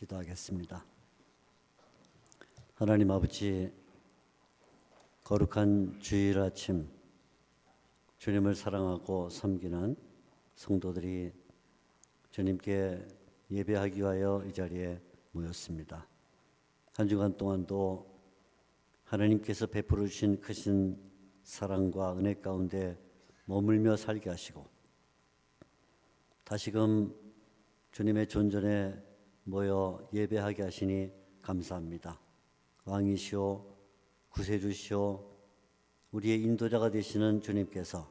기도하겠습니다. 하나님 아버지, 거룩한 주일 아침 주님을 사랑하고 섬기는 성도들이 주님께 예배하기 위하여 이 자리에 모였습니다. 한 주간 동안도 하나님께서 베풀어 주신 크신 사랑과 은혜 가운데 머물며 살게 하시고 다시금 주님의 존전에 모여 예배하게 하시니 감사합니다. 왕이시오 구세주시오 우리의 인도자가 되시는 주님께서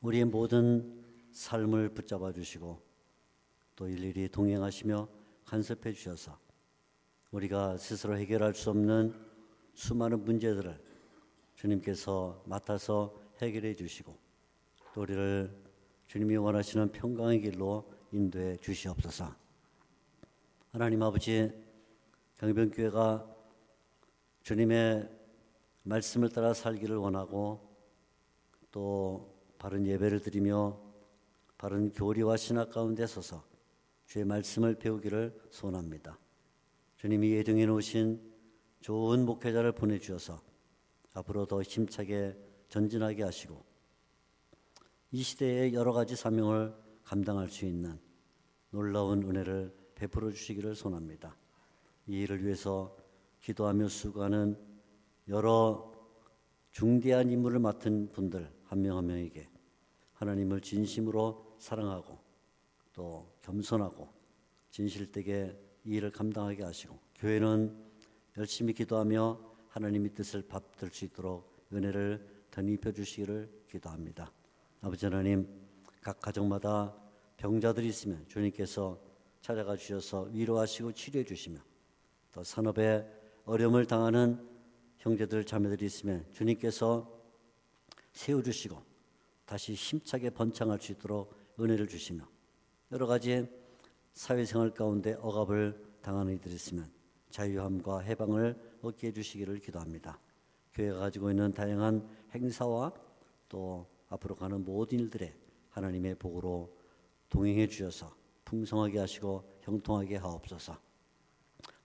우리의 모든 삶을 붙잡아 주시고 또 일일이 동행하시며 간섭해 주셔서 우리가 스스로 해결할 수 없는 수많은 문제들을 주님께서 맡아서 해결해 주시고 또 우리를 주님이 원하시는 평강의 길로 인도해 주시옵소서. 하나님 아버지, 강변교회가 주님의 말씀을 따라 살기를 원하고 또 바른 예배를 드리며 바른 교리와 신학 가운데 서서 주의 말씀을 배우기를 소원합니다. 주님이 예정해 놓으신 좋은 목회자를 보내주셔서 앞으로 더 힘차게 전진하게 하시고 이 시대의 여러 가지 사명을 감당할 수 있는 놀라운 은혜를 베풀어 주시기를 소원합니다. 이 일을 위해서 기도하며 수고하는 여러 중대한 임무를 맡은 분들 한 명 한 명에게 하나님을 진심으로 사랑하고 또 겸손하고 진실되게 이 일을 감당하게 하시고 교회는 열심히 기도하며 하나님의 뜻을 받들 수 있도록 은혜를 덧입혀 주시기를 기도합니다. 아버지 하나님, 각 가정마다 병자들이 있으면 주님께서 찾아가 주셔서 위로하시고 치료해 주시며 또 산업에 어려움을 당하는 형제들 자매들이 있으면 주님께서 세워주시고 다시 힘차게 번창할 수 있도록 은혜를 주시며 여러 가지 사회생활 가운데 억압을 당하는 이들이 있으면 자유함과 해방을 얻게 해주시기를 기도합니다. 교회가 가지고 있는 다양한 행사와 또 앞으로 가는 모든 일들에 하나님의 복으로 동행해 주셔서 풍성하게 하시고 형통하게 하옵소서.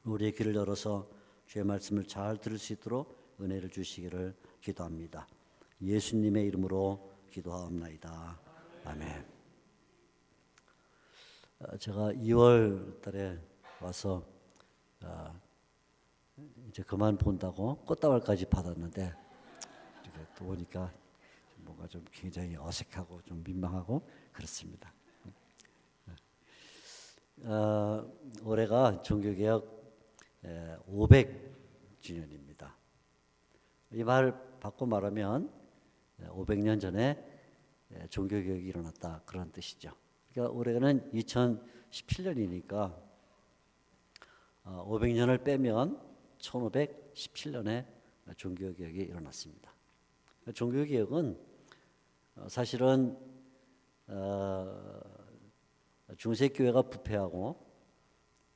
우리의 귀를 열어서 주의 말씀을 잘 들을 수 있도록 은혜를 주시기를 기도합니다. 예수님의 이름으로 기도하옵나이다. 아멘. 제가 2월 달에 와서 이제 그만 본다고 꽃다발까지 받았는데 또 보니까 뭔가 좀 굉장히 어색하고 좀 민망하고 그렇습니다. 올해가 종교개혁 500주년입니다. 이 말 바꿔 말하면 500년 전에 종교개혁이 일어났다 그런 뜻이죠. 그러니까 올해는 2017년이니까 500년을 빼면 1517년에 종교개혁이 일어났습니다. 종교개혁은 사실은 중세교회가 부패하고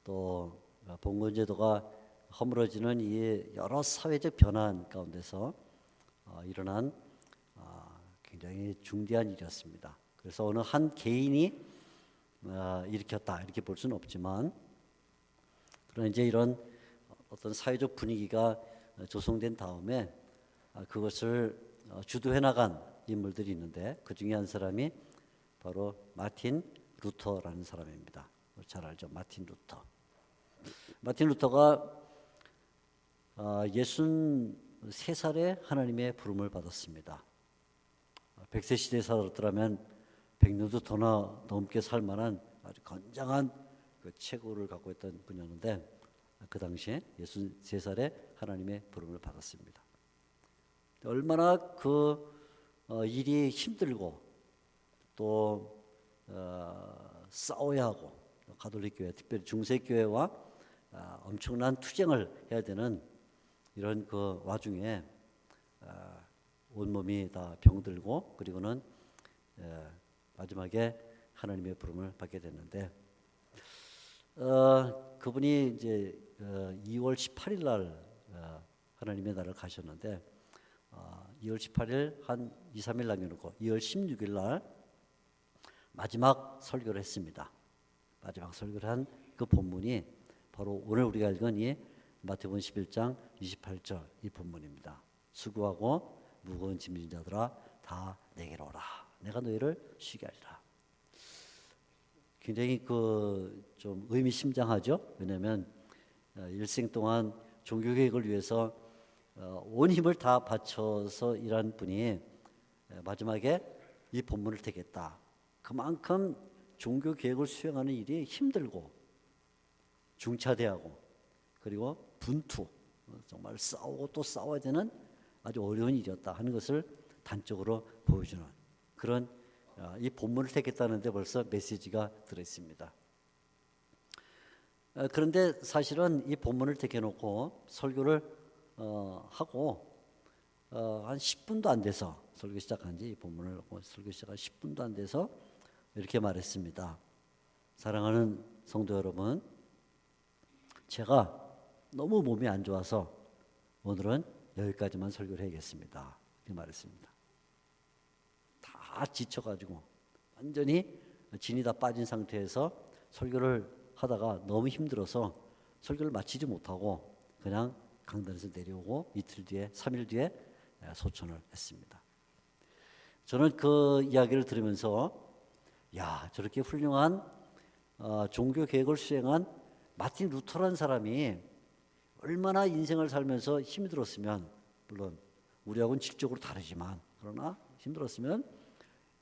또 봉건제도가 허물어지는 이 여러 사회적 변화 가운데서 일어난 굉장히 중대한 일이었습니다. 그래서 어느 한 개인이 일으켰다 이렇게 볼 수는 없지만 그런 이제 이런 어떤 사회적 분위기가 조성된 다음에 그것을 주도해 나간 인물들이 있는데 그 중에 한 사람이 바로 마틴 루터라는 사람입니다. 잘 알죠? 마틴 루터. 마틴 루터가 63살에 하나님의 부름을 받았습니다. 100세 시대에 살았더라면 100년도 더 넘게 살 만한 아주 건장한 그 체구를 갖고 있던 분이었는데 그 당시에 63살에 하나님의 부름을 받았습니다. 얼마나 그 일이 힘들고 또 싸워야 하고 가톨릭 교회, 특별히 중세교회와 엄청난 투쟁을 해야 되는 이런 그 와중에 온몸이 다 병들고 그리고는 마지막에 하나님의 부름을 받게 됐는데 그분이 이제 2월 18일 날 하나님의 날을 가셨는데 2월 18일 한 2, 3일 남겨놓고 2월 16일 날 마지막 설교를 했습니다. 마지막 설교를 한 그 본문이 바로 오늘 우리가 읽은 이 마태복음 11장 28절 이 본문입니다. 수고하고 무거운 짐진 자들아 다 내게로 오라. 내가 너희를 쉬게 하리라. 굉장히 좀 의미심장하죠. 왜냐하면 일생 동안 종교 개혁을 위해서 온 힘을 다 바쳐서 일한 분이 마지막에 이 본문을 택했다. 그만큼 종교 개혁을 수행하는 일이 힘들고 중차대하고 그리고 분투, 정말 싸우고 또 싸워야 되는 아주 어려운 일이었다 하는 것을 단적으로 보여주는 그런 이 본문을 택했다는데 벌써 메시지가 들어있습니다. 그런데 사실은 이 본문을 택해놓고 설교를 하고 한 10분도 안 돼서 설교 시작한 지 이 본문을 설교 시작한 10분도 안 돼서 이렇게 말했습니다. 사랑하는 성도 여러분, 제가 너무 몸이 안 좋아서 오늘은 여기까지만 설교를 해야겠습니다. 이렇게 말했습니다. 다 지쳐가지고 완전히 진이 다 빠진 상태에서 설교를 하다가 너무 힘들어서 설교를 마치지 못하고 그냥 강단에서 내려오고 이틀 뒤에 3일 뒤에 소천을 했습니다. 저는 그 이야기를 들으면서 야, 저렇게 훌륭한 종교 개혁을 수행한 마틴 루터라는 사람이 얼마나 인생을 살면서 힘이 들었으면, 물론 우리하고는 질적으로 다르지만 그러나 힘들었으면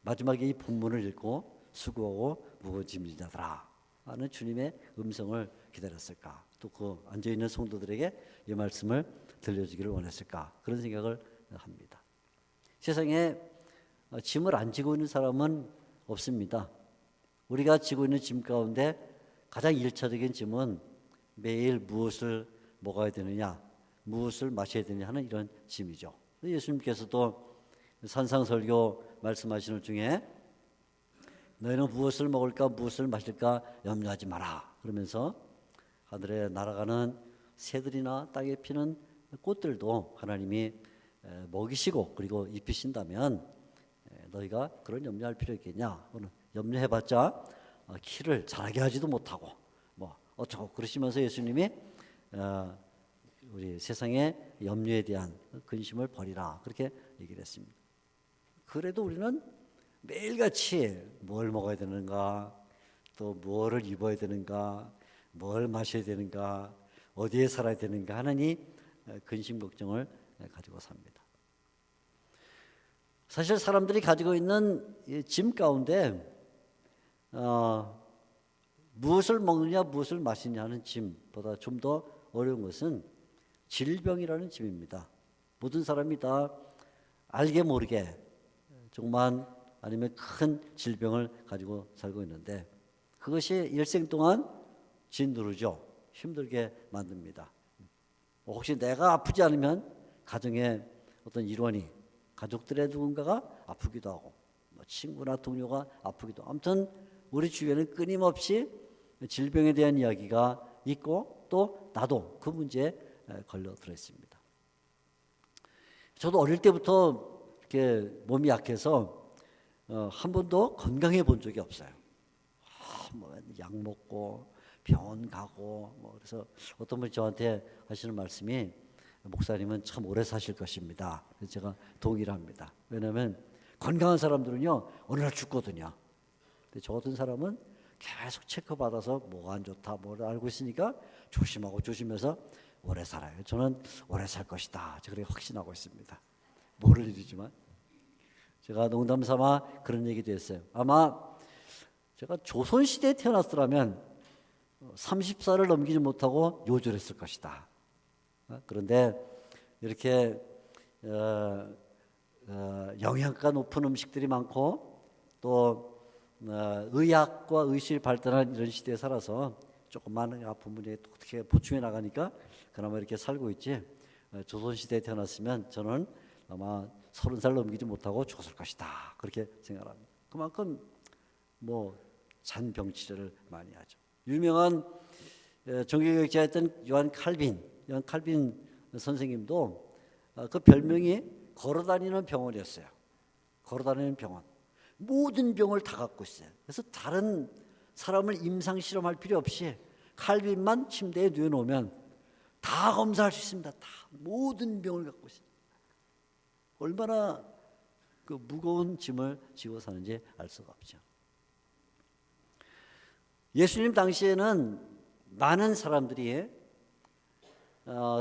마지막에 이 본문을 읽고 수고하고 무거운 짐진 자들아 하는 주님의 음성을 기다렸을까, 또 그 앉아있는 성도들에게 이 말씀을 들려주기를 원했을까, 그런 생각을 합니다. 세상에 짐을 안 지고 있는 사람은 없습니다. 우리가 지고 있는 짐 가운데 가장 일차적인 짐은 매일 무엇을 먹어야 되느냐, 무엇을 마셔야 되느냐 하는 이런 짐이죠. 예수님께서도 산상설교 말씀하시는 중에 너희는 무엇을 먹을까 무엇을 마실까 염려하지 마라 그러면서 하늘에 날아가는 새들이나 땅에 피는 꽃들도 하나님이 먹이시고 그리고 입히신다면 너희가 그런 염려할 필요 있겠냐, 염려해봤자 키를 자라게 하지도 못하고 뭐 어쩌고 그러시면서 예수님이 우리 세상의 염려에 대한 근심을 버리라 그렇게 얘기를 했습니다. 그래도 우리는 매일같이 뭘 먹어야 되는가, 또 뭐를 입어야 되는가, 뭘 마셔야 되는가, 어디에 살아야 되는가 하는 이 근심 걱정을 가지고 삽니다. 사실 사람들이 가지고 있는 짐 가운데 무엇을 먹느냐 무엇을 마시냐 하는 짐보다 좀 더 어려운 것은 질병이라는 짐입니다. 모든 사람이 다 알게 모르게 조그만 아니면 큰 질병을 가지고 살고 있는데 그것이 일생 동안 짓누르죠. 힘들게 만듭니다. 혹시 내가 아프지 않으면 가정의 어떤 일원이, 가족들의 누군가가 아프기도 하고 뭐 친구나 동료가 아프기도 하고, 아무튼 우리 주위에는 끊임없이 질병에 대한 이야기가 있고 또 나도 그 문제에 걸려 들어 있습니다. 저도 어릴 때부터 이렇게 몸이 약해서 한 번도 건강해 본 적이 없어요. 약 먹고 병원 가고 뭐 그래서 어떤 분이 저한테 하시는 말씀이 목사님은 참 오래 사실 것입니다. 그래서 제가 동의를 합니다. 왜냐하면 건강한 사람들은요 어느 날 죽거든요. 근데 저 같은 사람은 계속 체크받아서 뭐가 안 좋다 뭘 알고 있으니까 조심하고 조심해서 오래 살아요. 저는 오래 살 것이다. 제가 그렇게 확신하고 있습니다. 모를 일이지만 제가 농담 삼아 그런 얘기도 했어요. 아마 제가 조선시대에 태어났더라면 30살을 넘기지 못하고 요절했을 것이다. 그런데 이렇게 영양가 높은 음식들이 많고 또 의학과 의술이 발달한 이런 시대에 살아서 조금만 아픈 분이 어떻게 보충해 나가니까 그나마 이렇게 살고 있지, 조선시대에 태어났으면 저는 아마 30살 넘기지 못하고 죽었을 것이다 그렇게 생각합니다. 그만큼 잔병 치료를 많이 하죠. 유명한 종교개혁자였던 요한 칼빈 선생님도 그 별명이 걸어다니는 병원이었어요. 걸어다니는 병원. 모든 병을 다 갖고 있어요. 그래서 다른 사람을 임상 실험할 필요 없이 칼빈만 침대에 누워놓으면 다 검사할 수 있습니다. 다 모든 병을 갖고 있습니다. 얼마나 그 무거운 짐을 지고 사는지 알 수가 없죠. 예수님 당시에는 많은 사람들이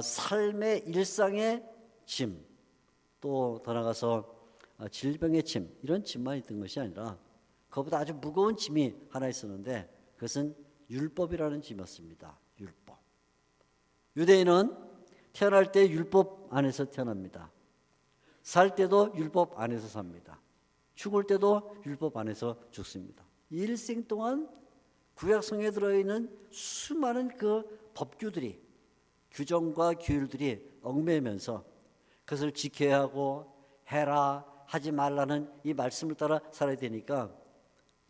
삶의 일상의 짐, 또 더 나아가서 질병의 짐, 이런 짐만 있던 것이 아니라 그것보다 아주 무거운 짐이 하나 있었는데 그것은 율법이라는 짐이었습니다. 율법. 유대인은 태어날 때 율법 안에서 태어납니다. 살 때도 율법 안에서 삽니다. 죽을 때도 율법 안에서 죽습니다. 일생 동안 구약성에 들어있는 수많은 그 법규들이, 규정과 규율들이 얽매이면서 그것을 지켜야 하고 해라 하지 말라는 이 말씀을 따라 살아야 되니까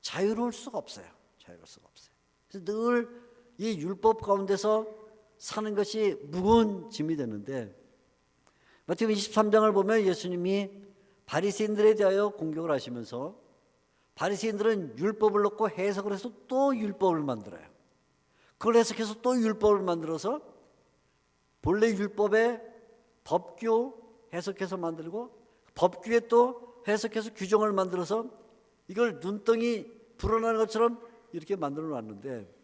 자유로울 수가 없어요. 자유로울 수가 없어요. 그래서 늘 이 율법 가운데서 사는 것이 무거운 짐이 되는데, 마태복음 23장을 보면 예수님이 바리새인들에 대하여 공격을 하시면서 바리새인들은 율법을 놓고 해석을 해서 또 율법을 만들어요. 그걸 해석해서 또 율법을 만들어서 본래 율법의 법규 해석해서 만들고 법규에 또 해석해서 규정을 만들어서 이걸 눈덩이 불어나는 것처럼 이렇게 만들어 놨는데,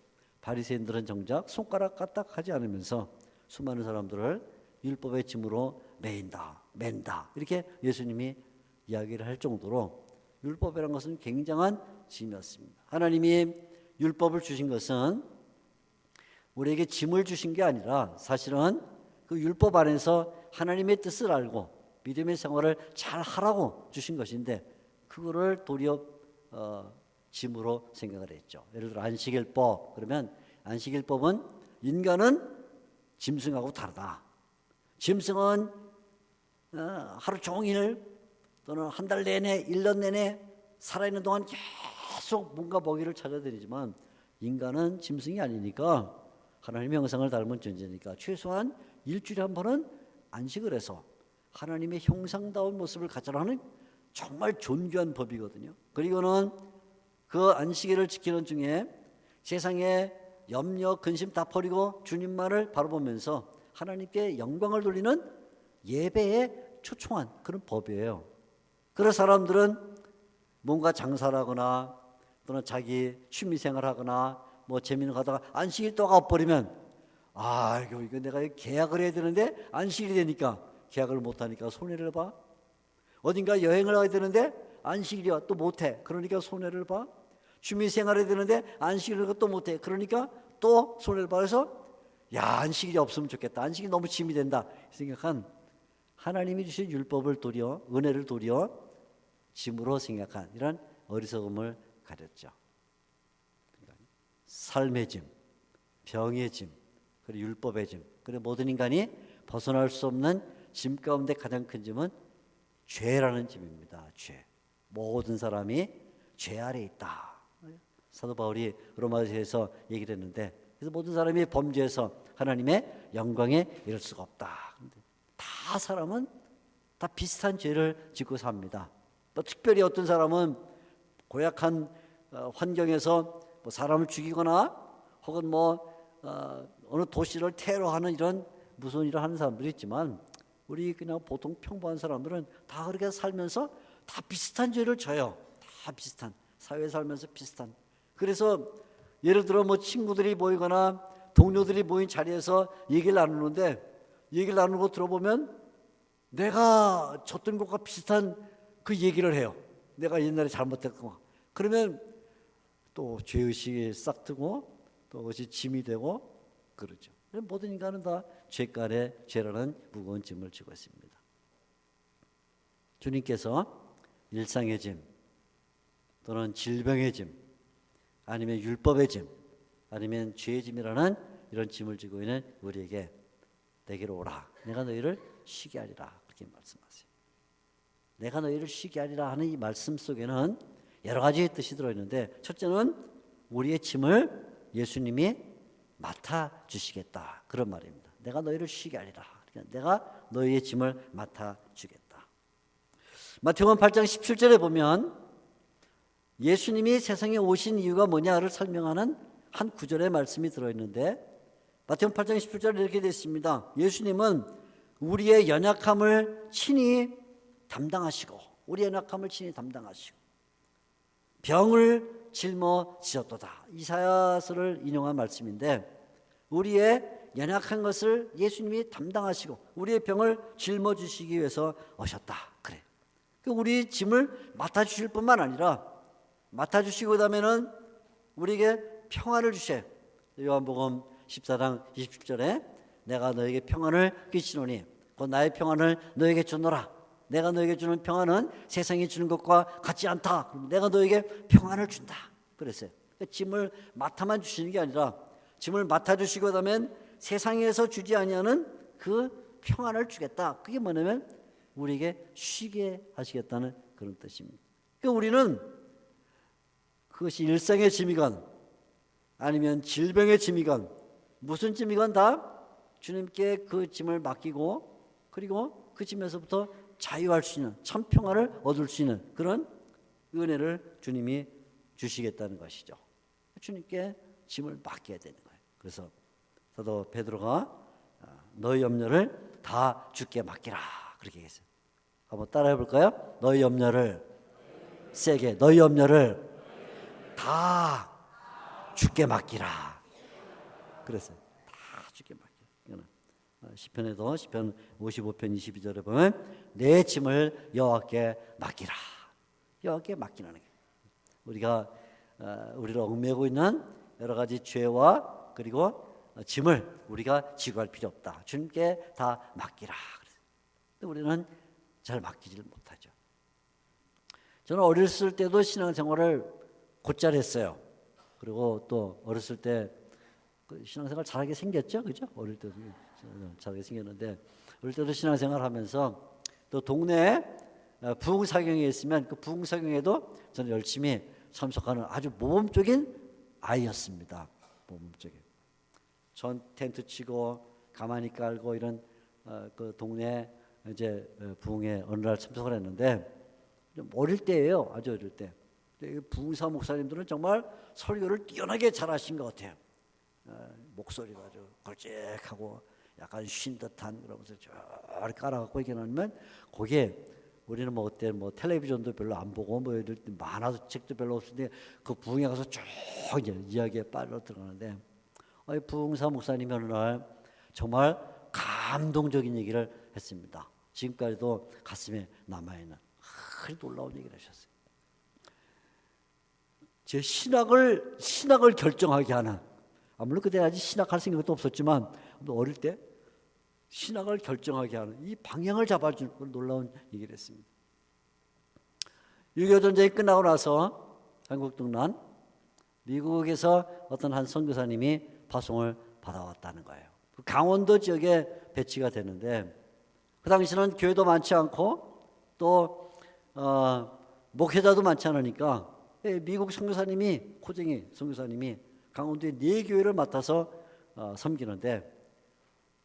바리새인들은 정작 손가락 까딱하지 않으면서 수많은 사람들을 율법의 짐으로 맨다 이렇게 예수님이 이야기를 할 정도로 율법이라는 것은 굉장한 짐이었습니다. 하나님이 율법을 주신 것은 우리에게 짐을 주신 게 아니라 사실은 그 율법 안에서 하나님의 뜻을 알고 믿음의 생활을 잘 하라고 주신 것인데, 그거를 도리어 짐으로 생각을 했죠. 예를 들어 안식일법, 그러면 안식일법은 인간은 짐승하고 다르다. 짐승은 하루 종일 또는 한 달 내내, 1년 내내 살아있는 동안 계속 뭔가 먹이를 찾아다니지만 인간은 짐승이 아니니까, 하나님의 형상을 닮은 존재니까 최소한 일주일에 한 번은 안식을 해서 하나님의 형상다운 모습을 갖자라는 정말 존귀한 법이거든요. 그리고는 그 안식일을 지키는 중에 세상의 염려, 근심 다 버리고 주님만을 바라보면서 하나님께 영광을 돌리는 예배에 초청한 그런 법이에요. 그래서 사람들은 뭔가 장사를 하거나 또는 자기 취미생활 하거나 뭐 재미있는 거 하다가 안식일 또 가버리면, 이거 내가 계약을 해야 되는데 안식일이 되니까 계약을 못하니까 손해를 봐. 어딘가 여행을 가야 되는데 안식일이야 또 못해. 그러니까 손해를 봐. 취미생활 해야 되는데 안식일을 또 못해. 그러니까 또 손해를 봐. 그래서 안식일이 없으면 좋겠다. 안식일이 너무 짐이 된다 생각한, 하나님이 주신 율법을 도리어, 은혜를 도리어 짐으로 생각한 이런 어리석음을 가졌죠. 삶의 짐, 병의 짐, 그리고 율법의 짐, 그리고 모든 인간이 벗어날 수 없는 짐 가운데 가장 큰 짐은 죄라는 짐입니다. 죄. 모든 사람이 죄 아래 있다. 사도 바울이 로마서에서 얘기를 했는데, 그래서 모든 사람이 범죄해서 하나님의 영광에 이를 수가 없다. 다 사람은 다 비슷한 죄를 짓고 삽니다. 또 특별히 어떤 사람은 고약한 환경에서 뭐 사람을 죽이거나 혹은 어느 도시를 테러하는 이런 무서운 일을 하는 사람들이 있지만, 우리 그냥 보통 평범한 사람들은 다 그렇게 살면서 다 비슷한 죄를 져요. 다 비슷한, 사회에 살면서 비슷한. 그래서 예를 들어 뭐 친구들이 모이거나 동료들이 모인 자리에서 얘기를 나누는데, 얘기를 나누는 거 들어보면 내가 졌던 것과 비슷한 그 얘기를 해요. 내가 옛날에 잘못했고. 그러면 또 죄의식이 싹 트고 또 그것이 짐이 되고 그러죠. 모든 인간은 다 죄간의 죄라는 무거운 짐을 지고 있습니다. 주님께서 일상의 짐 또는 질병의 짐 아니면 율법의 짐 아니면 죄의 짐이라는 이런 짐을 지고 있는 우리에게 내게로 오라. 내가 너희를 쉬게 하리라. 그렇게 말씀하세요. 내가 너희를 쉬게 하리라 하는 이 말씀 속에는 여러 가지 뜻이 들어있는데, 첫째는 우리의 짐을 예수님이 맡아주시겠다. 그런 말입니다. 내가 너희를 쉬게 하리라. 그러니까 내가 너희의 짐을 맡아주겠다. 마태복음 8장 17절에 보면 예수님이 세상에 오신 이유가 뭐냐를 설명하는 한 구절의 말씀이 들어있는데 마태복음 8장 17절에 이렇게 되어 있습니다. 예수님은 우리의 연약함을 친히 담당하시고 우리의 연약함을 친히 담당하시고 병을 짊어지셨도다. 이사야서를 인용한 말씀인데 우리의 연약한 것을 예수님이 담당하시고 우리의 병을 짊어지시기 위해서 오셨다. 그래. 우리 짐을 맡아주실 뿐만 아니라 맡아주시고 그다음에는 우리에게 평안을 주셔요. 요한복음 14장 27절에 내가 너에게 평안을 끼치노니 곧 나의 평안을 너에게 주노라. 내가 너에게 주는 평안은 세상이 주는 것과 같지 않다. 내가 너에게 평안을 준다. 그랬어요. 짐을 맡아만 주시는 게 아니라 짐을 맡아주시고 그다음엔 세상에서 주지 아니하는 그 평안을 주겠다. 그게 뭐냐면 우리에게 쉬게 하시겠다는 그런 뜻입니다. 그러니까 우리는 그것이 일상의 짐이건 아니면 질병의 짐이건 무슨 짐이건 다 주님께 그 짐을 맡기고 그리고 그 짐에서부터 자유할 수 있는 참 평안을 얻을 수 있는 그런 은혜를 주님이 주시겠다는 것이죠. 주님께 짐을 맡겨야 되는 거예요. 그래서 사도 베드로가 너희 염려를 다 주께 맡기라 그렇게 얘기했어요. 한번 따라해 볼까요? 너희 염려를 세게 너희 염려를 다 주께 맡기라 그랬어요. 다 주께 맡기라. 시편에도 시편 55편 22절에 보면 내 짐을 여호와께 맡기라. 여호와께 맡기라는 거예요. 우리가 우리를 얽매고 있는 여러 가지 죄와 그리고 짐을 우리가 지고 할 필요 없다. 주님께 다 맡기라. 근데 우리는 잘 맡기질 못하죠. 저는 어렸을 때도 신앙생활을 곧잘 했어요. 그리고 또 어렸을 때 신앙생활 잘하게 생겼죠, 그죠? 어릴 때도 잘하게 생겼는데 어릴 때도 신앙생활 하면서 또 동네에 부흥사경에 있으면 그 부흥사경에도 저는 열심히 참석하는 아주 모범적인 아이였습니다. 모범적인. 전 텐트 치고 가만히 깔고 이런 그 동네 이제 부흥회 어느 날 참석을 했는데 좀 어릴 때예요, 아주 어릴 때. 부흥사 목사님들은 정말 설교를 뛰어나게 잘하신 것 같아요. 목소리가 아주 걸쭉하고 약간 쉰 듯한 그러면서 쫙 깔아갖고 이렇게 나면 거기에 우리는 뭐 그때 뭐 텔레비전도 별로 안 보고 뭐 이럴 때 만화도 책도 별로 없었는데 그 부흥회 가서 쭉 이제 이야기에 빠져 들어가는데 부흥사 목사님이 어느 날 정말 감동적인 얘기를 했습니다. 지금까지도 가슴에 남아있는 아주 놀라운 얘기를 하셨어요. 제 신학을 결정하게 하는 물론 그때 아직 신학할 생각도 없었지만 어릴 때 신학을 결정하게 하는 이 방향을 잡아주는 그런 놀라운 얘기를 했습니다. 6.25 전쟁이 끝나고 나서 한국동란 미국에서 어떤 한 선교사님이 파송을 받아왔다는 거예요. 강원도 지역에 배치가 되는데 그 당시는 교회도 많지 않고 또 목회자도 많지 않으니까 미국 선교사님이 코쟁이 선교사님이 강원도의 4교회를 맡아서 섬기는데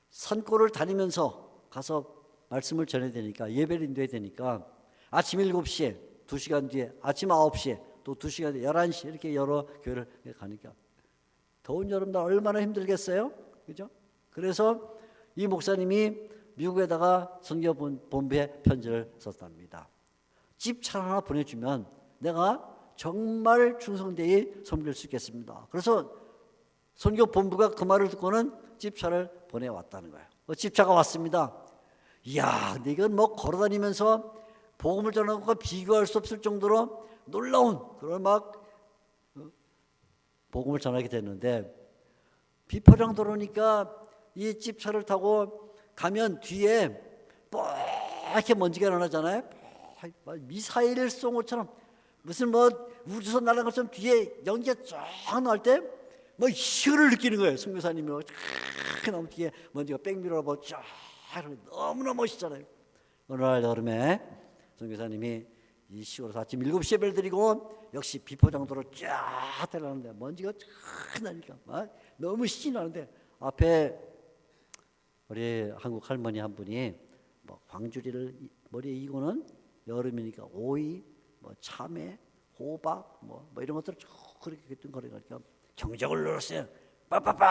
산골을 다니면서 가서 말씀을 전해야 되니까 예배를 인도해야 되니까 아침 7시에 2시간 뒤에 아침 9시에 또 2시간 뒤에 11시 이렇게 여러 교회를 가니까 더운 여름날 얼마나 힘들겠어요? 그죠? 그래서 이 목사님이 미국에다가 선교본부에 편지를 썼답니다. 집차 하나 보내주면 내가 정말 충성되이 섬길 수 있겠습니다. 그래서 선교본부가 그 말을 듣고는 집차를 보내왔다는 거예요. 집차가 왔습니다. 이야, 근데 이건 뭐 걸어다니면서 복음을 전하는 것과 비교할 수 없을 정도로 놀라운 그런 막 복음을 전하게 됐는데 비포장도로니까 이 집차를 타고 가면 뒤에 뽀얗게 먼지가 나잖아요. 미사일 쏜 것처럼 무슨 뭐 우주선 날아간 것처럼 뒤에 연기가 쫙 나올 때 뭐 희열을 느끼는 거예요. 선교사님이 쫙 나오면 뒤에 먼지가 백미러로 쫙 너무나 멋있잖아요. 어느 날 여름에 선교사님이 이 시골에서 아침 7시에 벨 드리고 역시 비포장도로 쫙 달라는데 먼지가 쫙 나니까 너무 신이 나는데 앞에 우리 한국 할머니 한 분이 뭐 광주리를 머리에 이고는 여름이니까 오이, 뭐 참외, 호박 뭐 이런 것들을 쭉 그렇게 거리니까 경적을 눌렀어요. 빠빠빠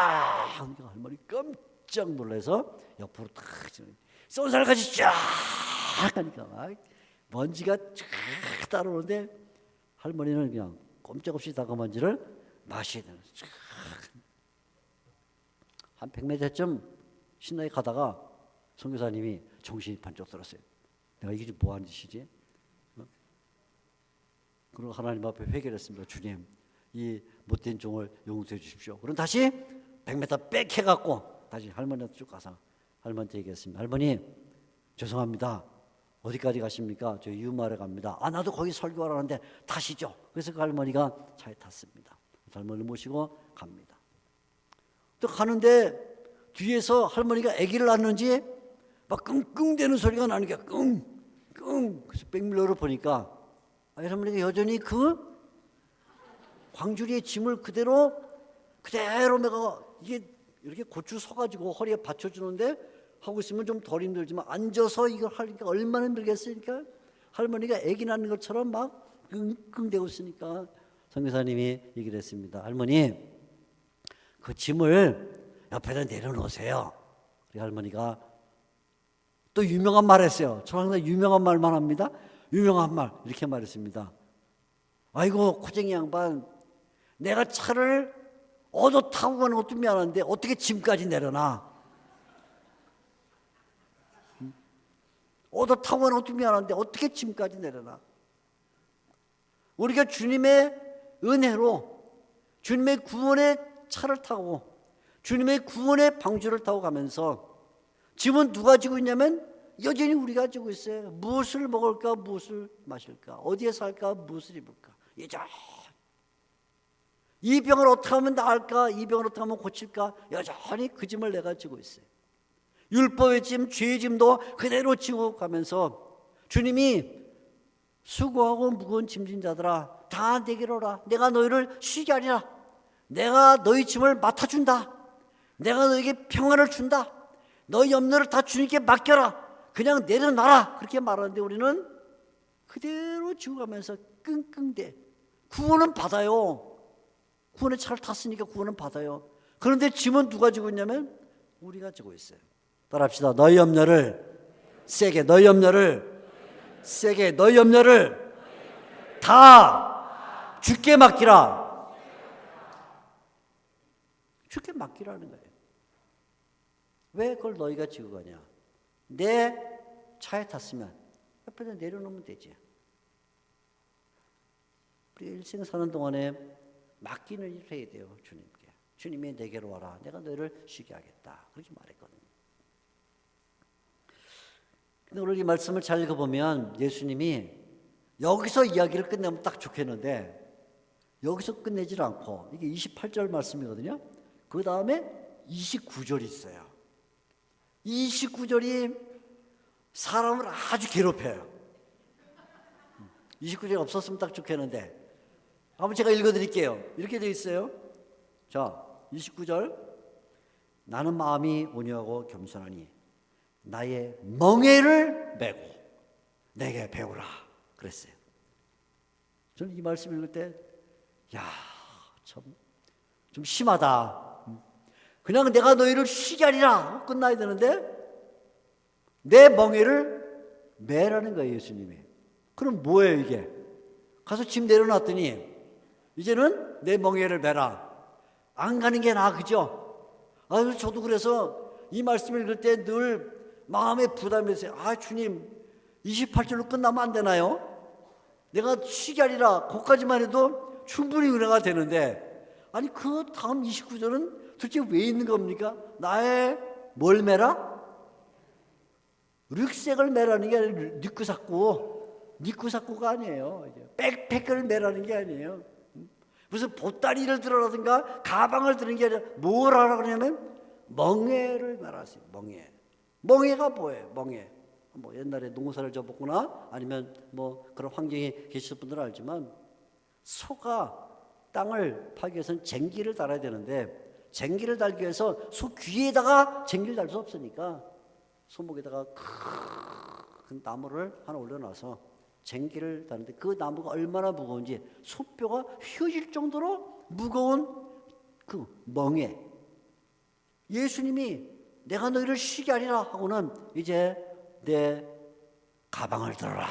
하니까 할머니 깜짝 놀라서 옆으로 탁 쏜살같이 쫙 하니까 막 먼지가 쫙 따라오는데 할머니는 그냥 꼼짝없이 다그먼지를 마시게 되는 거예요. 한 100m쯤 신나게 가다가 선교사님이 정신이 번쩍 들었어요. 내가 이게 뭐 하는 짓이지? 그리고 하나님 앞에 회개를 했습니다. 주님, 이 못된 종을 용서해 주십시오. 그럼 다시 100m 빽 해갖고 다시 할머니한테 쭉 가서 할머니한테 얘기했습니다. 할머니, 죄송합니다. 어디까지 가십니까? 저 이웃마을에 갑니다. 아, 나도 거기 설교하라는데 타시죠. 그래서 그 할머니가 차에 tas습니다. 할머니를 모시고 갑니다. 또 가는데 뒤에서 할머니가 아기를 낳는지 막 끙끙대는 소리가 나는 게 끙끙. 그래서 백밀러를 보니까 할머니가 여전히 그 광주리의 짐을 그대로 내가 이게 이렇게 고추 서가지고 허리에 받쳐주는데 하고 있으면 좀 덜 힘들지만 앉아서 이걸 하니까 얼마나 힘들겠으니까 할머니가 아기 낳는 것처럼 막 끙끙대고 있으니까 선교사님이 얘기를 했습니다. 할머니, 그 짐을 옆에다 내려놓으세요. 우리 할머니가 또 유명한 말 했어요. 저 항상 유명한 말만 합니다. 유명한 말 이렇게 말했습니다. 아이고 코쟁이 양반, 내가 차를 얻어 타고 가는 것도 미안한데 어떻게 짐까지 내려놔? 얻어 타고 가는 것도 미안한데 어떻게 짐까지 내려놔? 우리가 주님의 은혜로 주님의 구원의 차를 타고 주님의 구원의 방주를 타고 가면서 짐은 누가 지고 있냐면 여전히 우리가 지고 있어요. 무엇을 먹을까, 무엇을 마실까, 어디에 살까, 무엇을 입을까. 여전히 이 병을 어떻게 하면 나을까, 이 병을 어떻게 하면 고칠까, 여전히 그 짐을 내가 지고 있어요. 율법의 짐, 죄의 짐도 그대로 지고 가면서 주님이 수고하고 무거운 짐진 자들아 다 내게로 오라. 내가 너희를 쉬게 하리라. 내가 너희 짐을 맡아준다. 내가 너에게 평안을 준다. 너희 염려를 다 주님께 맡겨라. 그냥 내려놔라. 그렇게 말하는데 우리는 그대로 지고 가면서 끙끙대. 구원은 받아요. 구원의 차를 탔으니까 구원은 받아요. 그런데 짐은 누가 지고 있냐면 우리가 지고 있어요. 따라합시다. 너희 염려를 세게, 너희 염려를 세게, 너희 염려를 다 주께 맡기라. 주께 맡기라는 거예요. 왜 그걸 너희가 지고 가냐? 내 차에 탔으면 옆에다 내려놓으면 되지. 우리 일생 사는 동안에 맡기는 일을 해야 돼요. 주님께. 주님이 내게로 와라. 내가 너희를 쉬게 하겠다. 그렇게 말했거든요. 근데 오늘 이 말씀을 잘 읽어보면 예수님이 여기서 이야기를 끝내면 딱 좋겠는데 여기서 끝내질 않고 이게 28절 말씀이거든요. 그 다음에 29절이 있어요. 29절이 사람을 아주 괴롭혀요. 29절이 없었으면 딱 좋겠는데 한번 제가 읽어드릴게요. 이렇게 되어 있어요. 자, 29절. 나는 마음이 온유하고 겸손하니 나의 멍에를 메고 내게 배우라 그랬어요. 저는 이 말씀 읽을 때 참 좀 심하다. 그냥 내가 너희를 쉬게 하리라 끝나야 되는데 내 멍에를 매라는 거예요. 예수님이. 그럼 뭐예요 이게? 가서 짐 내려놨더니 이제는 내 멍에를 매라. 안 가는 게 나아, 그죠? 저도 그래서 이 말씀을 읽을 때 늘 마음에 부담이 있어요. 주님 28절로 끝나면 안 되나요? 내가 쉬게 하리라 거기까지만 해도 충분히 은혜가 되는데 아니 그 다음 29절은 도대체 왜 있는 겁니까? 나의 뭘 매라? 륵색을 매라는 게 아니라 니꾸사꾸가 아니에요. 백팩을 매라는 게 아니에요. 무슨 보따리를 들어라든가 가방을 드는 게 아니라 뭘 하라 그러냐면 멍에를 매라세요. 멍에가 뭐예요? 멍에. 뭐 옛날에 농사를 져봤거나 아니면 뭐 그런 환경에 계시는 분들은 알지만 소가 땅을 파기 위해서는 쟁기를 달아야 되는데 쟁기를 달기 위해서 소 귀에다가 쟁기를 달 수 없으니까 소목에다가 큰 나무를 하나 올려놔서 쟁기를 다는데 그 나무가 얼마나 무거운지 손뼈가 휘어질 정도로 무거운 그 멍에 예수님이 내가 너희를 쉬게 하리라 하고는 이제 내 가방을 들어라.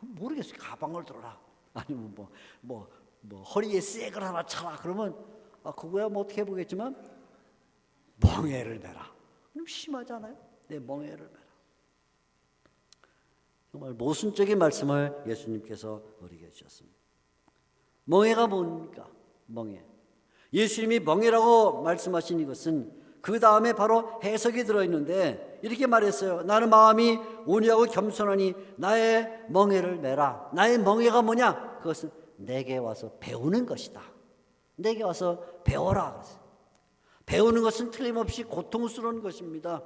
모르겠어요. 가방을 들어라. 아니면 허리에 쇠을 하나 차라. 그러면 그거야 뭐 어떻게 해보겠지만 멍에를 매라. 그럼 심하지 않아요? 내 멍에를 매라. 정말 모순적인 말씀을 예수님께서 우리에게 주셨습니다. 멍에가 뭡니까? 멍에. 예수님이 멍에라고 말씀하신 이것은 그 다음에 바로 해석이 들어있는데 이렇게 말했어요. 나는 마음이 온유하고 겸손하니 나의 멍에를 매라. 나의 멍에가 뭐냐? 그것은 내게 와서 배우는 것이다. 내게 와서 배워라. 배우는 것은 틀림없이 고통스러운 것입니다.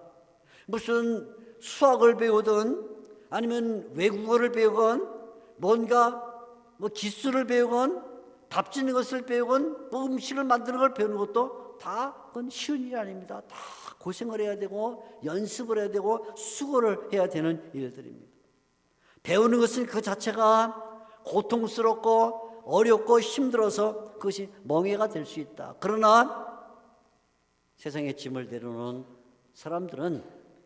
무슨 수학을 배우든 아니면 외국어를 배우건 뭔가 기술을 배우건 밥 짓는 것을 배우건 음식을 만드는 걸 배우는 것도 다 그건 쉬운 일이 아닙니다. 다 고생을 해야 되고 연습을 해야 되고 수고를 해야 되는 일들입니다. 배우는 것은 그 자체가 고통스럽고 어렵고 힘들어서 그것이 멍해가 될 수 있다. 그러나 세상에 짐을 내려놓은 사람들은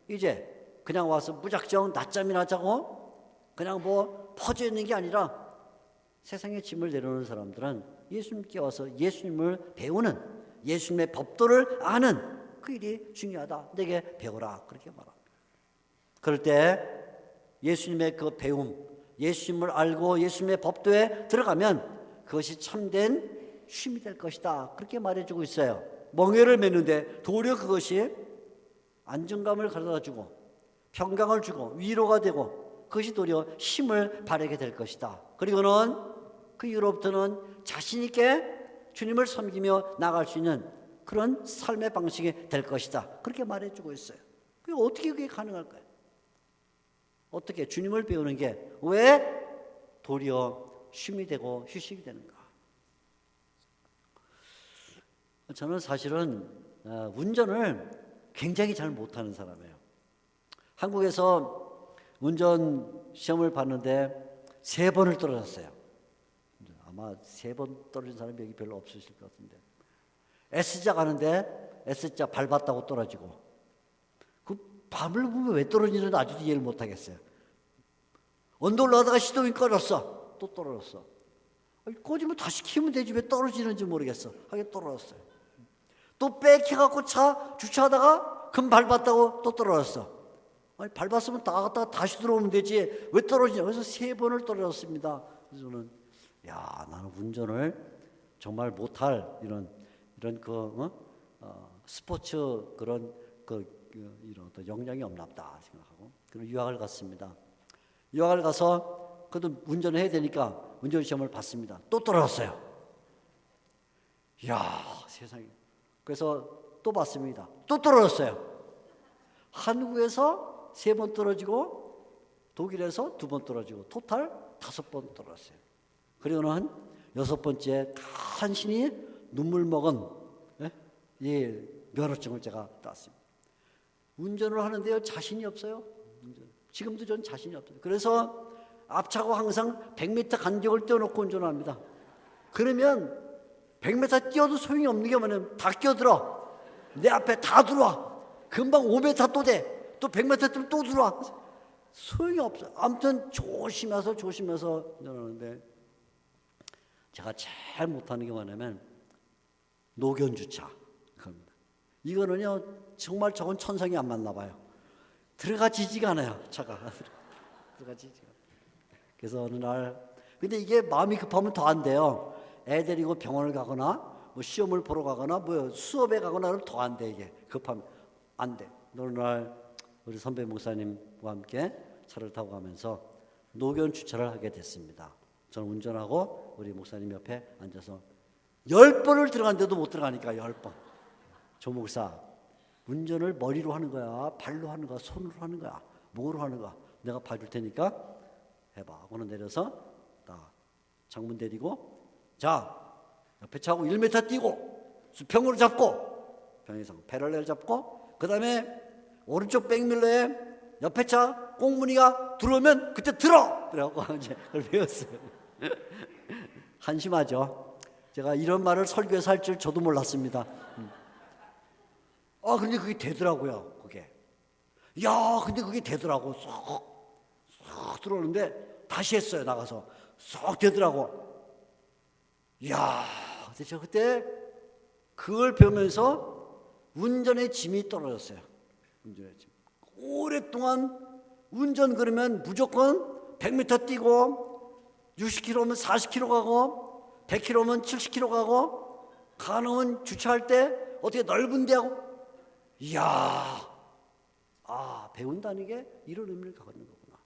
이제 그냥 와서 무작정 낮잠이나 자고 그냥 퍼져 있는 게 아니라 세상에 짐을 내려놓은 사람들은 예수님께 와서 예수님을 배우는 예수님의 법도를 아는 그 일이 중요하다. 내게 배우라. 그렇게 말합니다. 그럴 때 예수님의 그 배움, 예수님을 알고 예수님의 법도에 들어가면 그것이 참된 쉼이 될 것이다. 그렇게 말해주고 있어요. 멍에를 매는데 도리어 그것이 안정감을 가져다주고 평강을 주고 위로가 되고 그것이 도리어 힘을 발휘하게 될 것이다. 그리고는 그 이후로부터는 자신 있게 주님을 섬기며 나갈 수 있는 그런 삶의 방식이 될 것이다. 그렇게 말해주고 있어요. 어떻게 그게 가능할까요? 어떻게 주님을 배우는 게 왜 도리어 쉼이 되고 휴식이 되는가? 저는 사실은 운전을 굉장히 잘 못하는 사람이에요. 한국에서 운전 시험을 봤는데 3번을 떨어졌어요. 아마 3번 떨어진 사람이 여기 별로 없으실 것 같은데 S자 가는데 S자 밟았다고 떨어지고 그 밟을 보면 왜 떨어지는지 아직도 이해를 못하겠어요. 언덕 올라가다가 시동이 꺼졌어. 또 떨어졌어. 꺼지면 다시 키우면 되지 왜 떨어지는지 모르겠어. 하게 떨어졌어요. 또 뺏겨갖고 차 주차하다가 금 밟았다고 또 떨어졌어. 밟았으면 나갔다가 다시 들어오면 되지 왜 떨어지냐. 그래서 3번을 떨어졌습니다. 그래서 저는 나는 운전을 정말 못할 이런 스포츠 그런 이런 어떤 역량이 없나 보다 생각하고 그리고 유학을 갔습니다. 유학을 가서 그래도 운전을 해야 되니까 운전 시험을 봤습니다. 또 떨어졌어요. 세상에. 그래서 또 봤습니다. 또 떨어졌어요. 한국에서 3번 떨어지고 독일에서 2번 떨어지고 토탈 5번 떨어졌어요. 그리고는 6번째 간신히 눈물 먹은 이 면허증을 제가 땄습니다. 운전을 하는데요 자신이 없어요. 지금도 전 자신이 없어요. 그래서 앞차고 항상 100m 간격을 떼어놓고 운전합니다. 그러면 100m 뛰어도 소용이 없는 게 뭐냐면 다 끼어들어. 내 앞에 다 들어와. 금방 5m 또 돼. 또 100m 뛰면 또 들어와. 소용이 없어요. 아무튼 조심해서 운전하는데 제가 제일 못하는 게 뭐냐면 노견주차. 이거는요 정말 저건 천성이 안 맞나 봐요. 들어가지지가 않아요. 차가 들어가지지가. 그래서 어느 날 근데 이게 마음이 급하면 더 안 돼요. 애 데리고 병원을 가거나 시험을 보러 가거나 수업에 가거나 하면 더 안 돼. 이게 급하면 안 돼. 어느 날 우리 선배 목사님과 함께 차를 타고 가면서 노견 주차를 하게 됐습니다. 저는 운전하고 우리 목사님 옆에 앉아서 10번을 들어갔는데도 못 들어가니까 10번. 조 목사, 운전을 머리로 하는 거야? 발로 하는 거야? 손으로 하는 거야? 목으로 하는 거야? 내가 봐줄 테니까 해봐. 하고는 내려서 딱 창문 내리고 자, 옆에 차고 1m 뛰고 수평으로 잡고 병의상 패럴렐 잡고 그 다음에 오른쪽 백밀러에 옆에 차 꽁무니가 들어오면 그때 들어! 그래갖고 이제 그걸 배웠어요. 한심하죠. 제가 이런 말을 설교에서 할 줄 저도 몰랐습니다. 근데 그게 되더라고요. 그게. 야, 근데 그게 되더라고. 쏙 들어오는데 다시 했어요. 나가서 쏙 되더라고. 야, 근데 저 그때 그걸 배우면서 운전의 짐이 떨어졌어요. 운전의 짐. 오랫동안 운전 그러면 무조건 100m 뛰고 60km면 40km 가고 100km면 70km 가고 가능은 주차할 때 어떻게 넓은 데 하고 이야, 배운다는 게 이런 의미를 갖고 있는 거구나.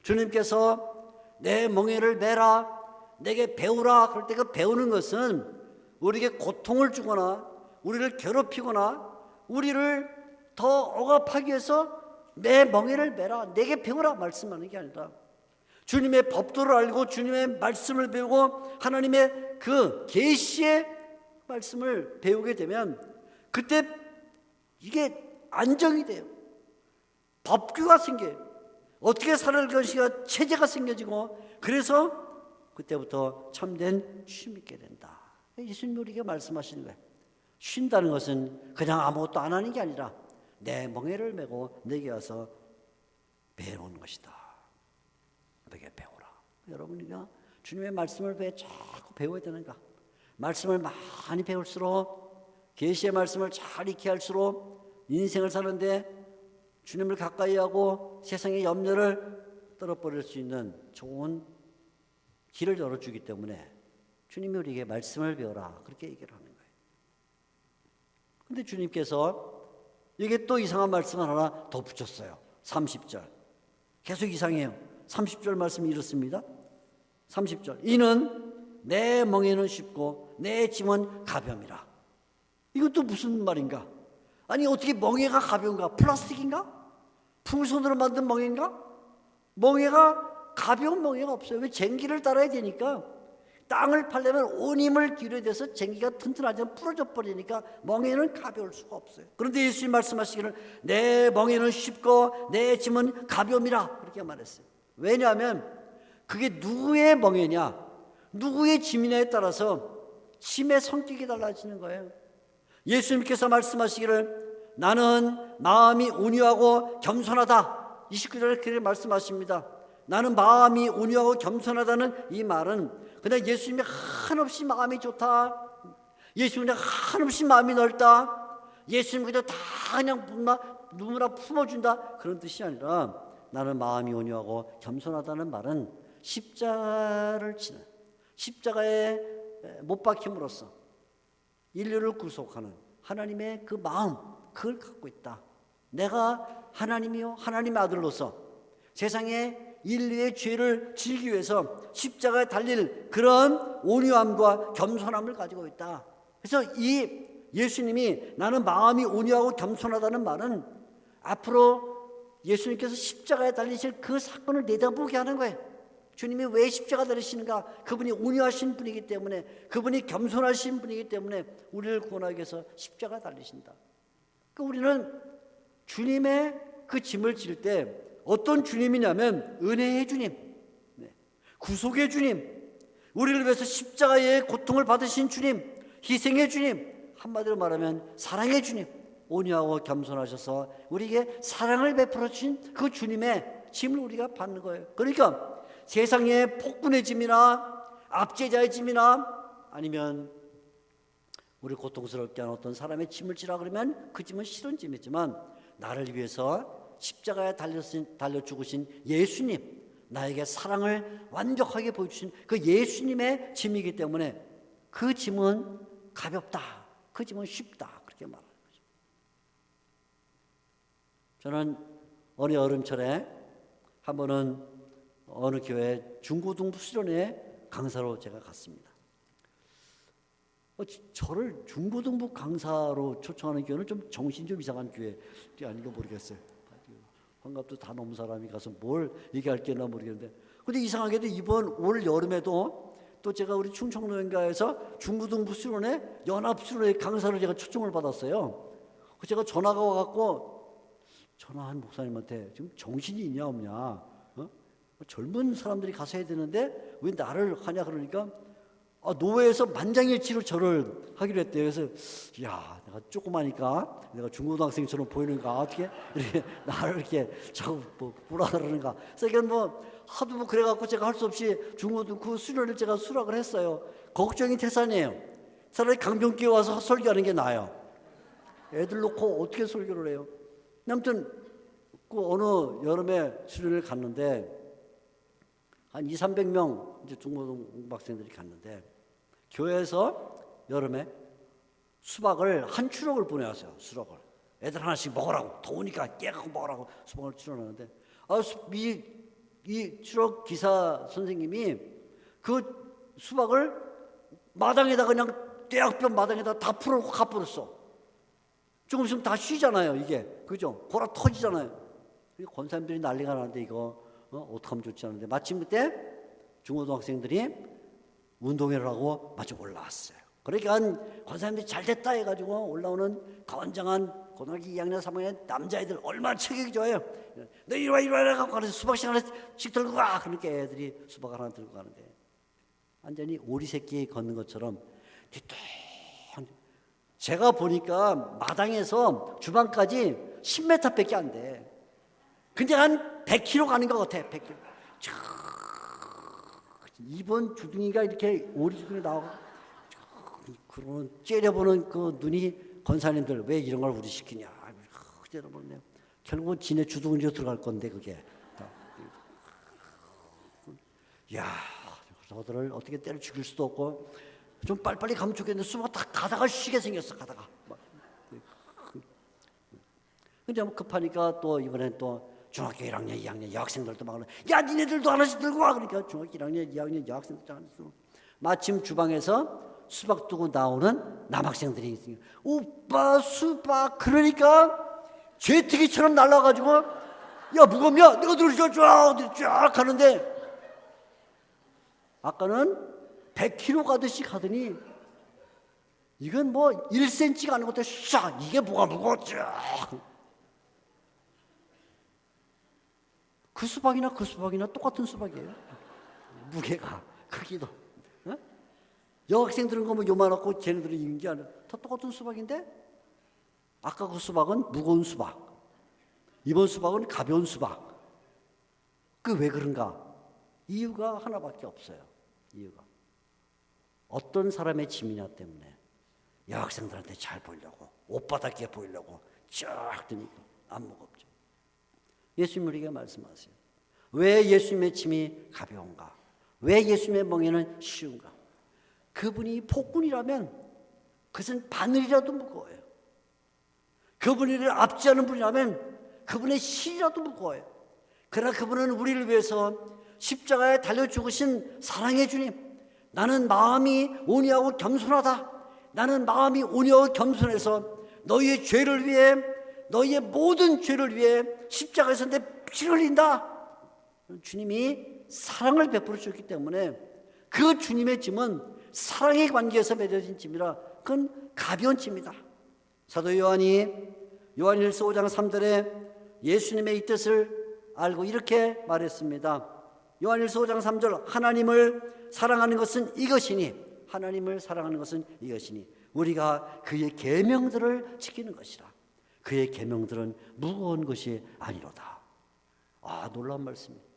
주님께서 내 멍에를 메라, 내게 배우라 그럴 때 그 배우는 것은 우리에게 고통을 주거나 우리를 괴롭히거나 우리를 더 억압하기 위해서 내 멍에를 메라, 내게 배우라 말씀하는 게 아니라 주님의 법도를 알고 주님의 말씀을 배우고 하나님의 그 계시의 말씀을 배우게 되면 그때 이게 안정이 돼요. 법규가 생겨요. 어떻게 살아갈 것인가 체제가 생겨지고 그래서 그때부터 참된 쉼 있게 된다. 예수님이 우리에게 말씀하시는 거예요. 쉰다는 것은 그냥 아무것도 안 하는 게 아니라 내 멍에를 메고 내게 와서 배우는 것이다. 내게 배우라. 여러분이가 주님의 말씀을 왜 자꾸 배워야 되는가? 말씀을 많이 배울수록 계시의 말씀을 잘 익히 할수록 인생을 사는데 주님을 가까이 하고 세상의 염려를 떨어버릴 수 있는 좋은 길을 열어주기 때문에 주님이 우리에게 말씀을 배워라 그렇게 얘기를 하는 거예요. 그런데 주님께서 이게 또 이상한 말씀을 하나 더 붙였어요. 30절 계속 이상해요. 30절 말씀이 이렇습니다. 30절 이는 내 멍에는 쉽고 내 짐은 가벼움이라. 이것도 무슨 말인가? 아니 어떻게 멍에가 가벼운가? 플라스틱인가? 풍선으로 만든 멍에인가? 멍에가 가벼운 멍에가 없어요. 왜? 쟁기를 따라야 되니까. 땅을 파려면 온 힘을 기울여야 돼서 쟁기가 튼튼하지 않으면 부러져 버리니까 멍에는 가벼울 수가 없어요. 그런데 예수님 말씀하시기를 내 멍에는 쉽고 내 짐은 가벼움이라 그렇게 말했어요. 왜냐하면 그게 누구의 멍에냐 누구의 짐이냐에 따라서 짐의 성격이 달라지는 거예요. 예수님께서 말씀하시기를 나는 마음이 온유하고 겸손하다. 29절에 그렇게 말씀하십니다. 나는 마음이 온유하고 겸손하다는 이 말은 그냥 예수님이 한없이 마음이 좋다. 예수님이 한없이 마음이 넓다. 예수님 그냥 다 그냥 누구나 품어준다. 그런 뜻이 아니라 나는 마음이 온유하고 겸손하다는 말은 십자가를 지는 십자가에 못 박힘으로써 인류를 구속하는 하나님의 그 마음 그걸 갖고 있다. 내가 하나님이요 하나님의 아들로서 세상에 인류의 죄를 지기 위해서 십자가에 달릴 그런 온유함과 겸손함을 가지고 있다. 그래서 이 예수님이 나는 마음이 온유하고 겸손하다는 말은 앞으로 예수님께서 십자가에 달리실 그 사건을 내다보게 하는 거예요. 주님이 왜 십자가 달리시는가? 그분이 온유하신 분이기 때문에 그분이 겸손하신 분이기 때문에 우리를 구원하기 위해서 십자가 달리신다. 그러니까 우리는 주님의 그 짐을 질 때 어떤 주님이냐면 은혜의 주님, 구속의 주님, 우리를 위해서 십자가의 고통을 받으신 주님, 희생의 주님, 한마디로 말하면 사랑의 주님, 온유하고 겸손하셔서 우리에게 사랑을 베풀어 주신 그 주님의 짐을 우리가 받는 거예요. 그러니까 세상의 폭군의 짐이나 압제자의 짐이나 아니면 우리 고통스럽게 하는 어떤 사람의 짐을 지라 그러면 그 짐은 싫은 짐이지만 나를 위해서 십자가에 달려 죽으신 예수님, 나에게 사랑을 완벽하게 보여주신 그 예수님의 짐이기 때문에 그 짐은 가볍다, 그 짐은 쉽다 그렇게 말하는 거죠. 저는 어느 여름철에 한 번은 어느 교회 중고등부 수련회 강사로 제가 갔습니다. 저를 중고등부 강사로 초청하는 교회는 좀 정신이 좀 이상한 교회 아닌가 모르겠어요. 환갑도 다 넘은 사람이 가서 뭘 얘기할 게나 모르겠는데, 근데 이상하게도 이번 올 여름에도 또 제가 우리 충청노인가에서 중고등부 수련회 연합수련회 강사로 제가 초청을 받았어요. 제가 전화가 와갖고 전화한 목사님한테 지금 정신이 있냐 없냐, 젊은 사람들이 가서 해야 되는데 왜 나를 하냐 그러니까 노회에서 만장일치로 절을 하기로 했대요. 그래서 야, 내가 조그마니까 내가 중고등학생처럼 보이는가 어떻게 이렇게 나를 이렇게 자꾸 뭐라 그러는가. 그래서 이건 하도 그래갖고 제가 할 수 없이 중고등 그 수련을 제가 수락을 했어요. 걱정이 태산이에요. 차라리 강변교회 와서 설교하는 게 나아요. 애들 놓고 어떻게 설교를 해요? 아무튼 그 어느 여름에 수련을 갔는데 한 200~300명 이제 중고등학생들이 갔는데 교회에서 여름에 수박을 한 추럭을 보내왔어요. 수럭을 애들 하나씩 먹으라고 더우니까 깨갖고 먹으라고 수박을 추려놨는데 이 추럭 기사 선생님이 그 수박을 마당에다 그냥 대학변 마당에다 다 풀어놓고 가버렸어. 조금 있으면 다 쉬잖아요. 이게 그죠? 골아 터지잖아요. 권사님들이 난리가 나는데 이거 어떡하면 좋지 않은데 마침 그때 중고등학생들이 운동회를 하고 마저 올라왔어요. 그러니까 권사님들이 잘됐다 해가지고 올라오는 건장한 고등학교 2학년 3학년 남자애들 얼마나 체격이 좋아요. 너 이리 와 해갖고 가서 수박씩 하나씩 들고 가. 그러니까 애들이 수박 하나 들고 가는데 완전히 오리 새끼 걷는 것처럼 뒤뚱. 제가 보니까 마당에서 주방까지 10m밖에 안 돼. 근데 한 100km 가는 것 같아. 100km. 이번 주둥이가 이렇게 오리 주둥이 나오고 그런 째려보는 그 눈이 권사님들 왜 이런 걸 우리 시키냐. 째려보네요. 결국은 지네 주둥이로 들어갈 건데 그게. 야, 저들을 어떻게 때려 죽일 수도 없고 좀 빨리빨리 가면 좋겠는데 수박 다 가다가 쉬게 생겼어. 가다가. 근데 급하니까 또 이번엔 또 중학교 1학년, 2학년 여학생들도 막 야 니네들도 하나씩 들고 와. 그러니까 중학교 1학년, 2학년 여학생들 하나씩 들고 마침 주방에서 수박 두고 나오는 남학생들이 있어요. 오빠 수박. 그러니까 죄특이처럼 날라가지고 야 무겁냐? 내가 들어줘 쫙 가는데 아까는 100km 가듯이 가더니 이건 1cm 가는 것도 샥 이게 뭐가 무거웠죠. 그 수박이나 똑같은 수박이에요. 무게가 크기도. 여학생들은 거 요만하고 쟤네들은 이긴 게 아니라 다 똑같은 수박인데 아까 그 수박은 무거운 수박, 이번 수박은 가벼운 수박. 그 왜 그런가? 이유가 하나밖에 없어요. 이유가 어떤 사람의 짐이냐 때문에 여학생들한테 잘 보이려고 오빠답게 보이려고 쫙 드니까 안 무겁죠. 예수님 우리에게 말씀하세요. 왜 예수님의 짐이 가벼운가? 왜 예수님의 멍에는 쉬운가? 그분이 폭군이라면 그것은 바늘이라도 무거워요. 그분을 압제하는 분이라면 그분의 실이라도 무거워요. 그러나 그분은 우리를 위해서 십자가에 달려 죽으신 사랑의 주님. 나는 마음이 온유하고 겸손하다. 나는 마음이 온유하고 겸손해서 너희의 죄를 위해 너희의 모든 죄를 위해 십자가에서 내 피를 흘린다. 주님이 사랑을 베풀어 주셨기 때문에 그 주님의 짐은 사랑의 관계에서 맺어진 짐이라 그건 가벼운 짐이다. 사도 요한일서 5장 3절에 예수님의 이 뜻을 알고 이렇게 말했습니다. 요한일서 5장 3절 하나님을 사랑하는 것은 이것이니 하나님을 사랑하는 것은 이것이니 우리가 그의 계명들을 지키는 것이라. 그의 계명들은 무거운 것이 아니로다. 놀라운 말씀입니다.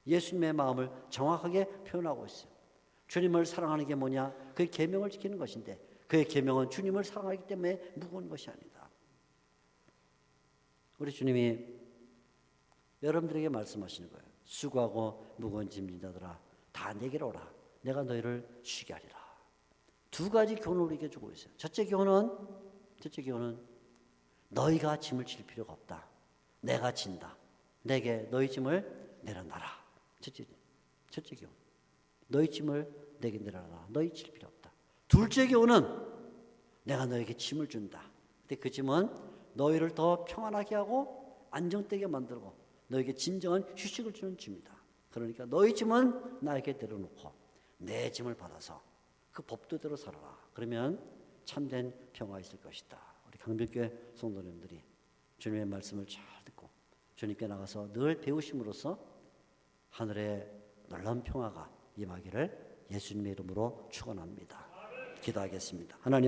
예수님의 마음을 정확하게 표현하고 있어요. 주님을 사랑하는 게 뭐냐? 그의 계명을 지키는 것인데 그의 계명은 주님을 사랑하기 때문에 무거운 것이 아니다. 우리 주님이 여러분들에게 말씀하시는 거예요. 수고하고 무거운 짐진 자들아 다 내게로 오라. 내가 너희를 쉬게 하리라. 두 가지 교훈을 우리에게 주고 있어요. 첫째 교훈은 너희가 짐을 질 필요가 없다. 내가 진다. 내게 너희 짐을 내려놔라. 첫째 교훈. 너희 짐을 내게 내려놔라. 너희 질 필요 없다. 둘째 교훈은 내가 너에게 짐을 준다. 근데 그 짐은 너희를 더 평안하게 하고 안정되게 만들고 너에게 진정한 휴식을 주는 짐이다. 그러니까 너희 짐은 나에게 내려놓고 내 짐을 받아서 그 법도대로 살아라. 그러면 참된 평화가 있을 것이다. 우리 강변교회 성도님들이 주님의 말씀을 잘 듣고 주님께 나가서 늘 배우심으로써 하늘의 놀라운 평화가 임하기를 예수님의 이름으로 축원합니다. 기도하겠습니다. 하나님